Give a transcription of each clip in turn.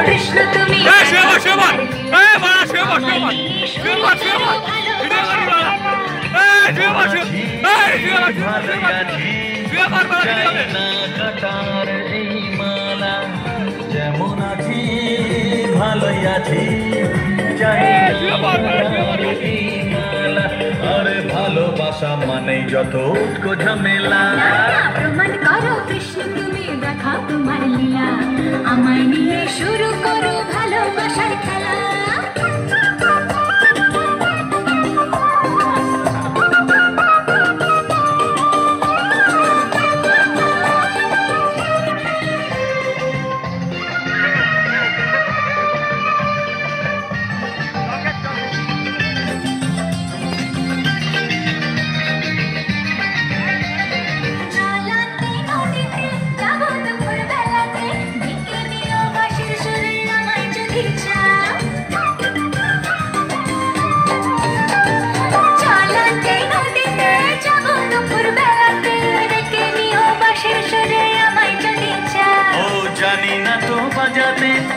কৃষ্ণ তুমি কাটার এই মালা যেমন আছি ভালোই আছি আরে ভালোবাসা মানে যত উটকো ঝামেলা প্রমাণ করো কৃষ্ণ তুমি দেখাও তোমার লীলা আমায় নিয়ে শুরু করো ভালোবাসার খেলা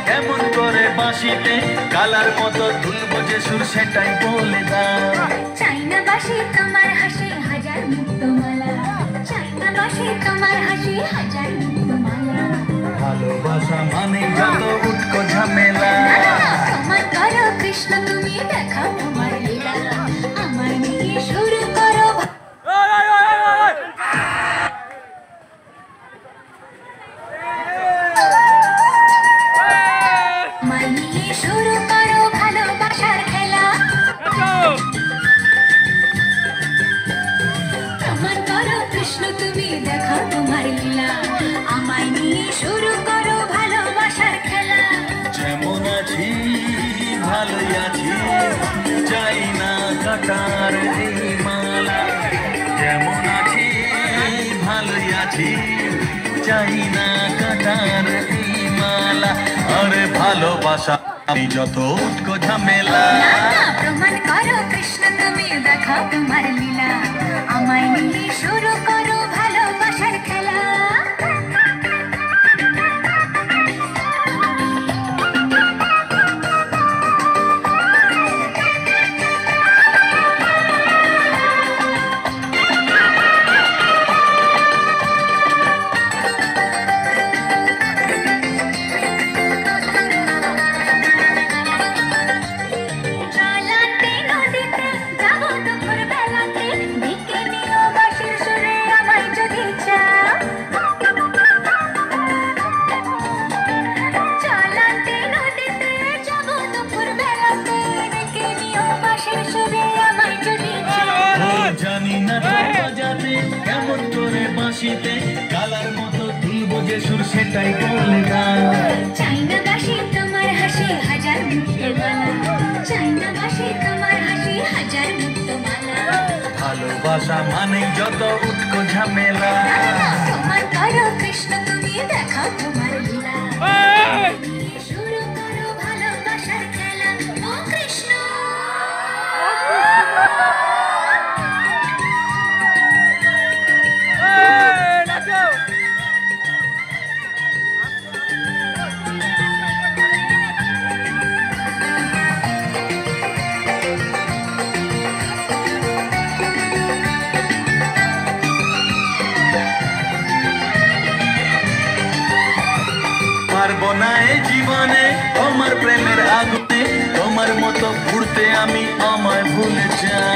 কেমন করে বাঁশিতে কালার মতো তুলবো যে সুর সেটাই বলে দাও চাই না বাঁশি তোমার হাসি হাজার মুক্তমালা চাই না বাঁশি তোমার হাসি হাজার মুক্তমালা ভালোবাসা মানে যত উটকো ঝামেলা প্রমাণ করো কৃষ্ণ তুমি দেখাও তোমার লীলা আমার নিয়ে শুরু করো শুরু করো ভালোবাসার খেলা প্রমাণ করো কৃষ্ণ তুমি দেখাও তোমার লীলা আমায় নিয়ে শুরু করো ভালোবাসার খেলা যেমন আছি ভালোই আছি চাই না কাটার এই মালা যেমন আছি ভালোই আছি চাই না কাটার এই মালা আরে ভালোবাসা আমি যত উটকো ঝামেলা প্রমাণ করো কৃষ্ণ তুমি দেখাও তোমার লীলা আমায় নিয়ে শুরু করো ভালোবাসার খেলা কেমন করে বাঁশিতে কালার মতো তুলবো যে সুর সেটাই বলে দাও চাই না বাঁশি তোমার হাসি হাজার মুক্তমালা চাই না বাঁশি তোমার হাসি হাজার মুক্তমালা ভালোবাসা মানে যত উটকো ঝামেলা প্রমাণ করো কৃষ্ণ তুমি দেখাও তোমার লীলা শুরু করো ভালোবাসার খেলা ও কৃষ্ণ পারবো না এই জীবনে তোমার প্রেমের আগুনে তোমার মতো ঘুরতে আমি আমায় ভুলে যাই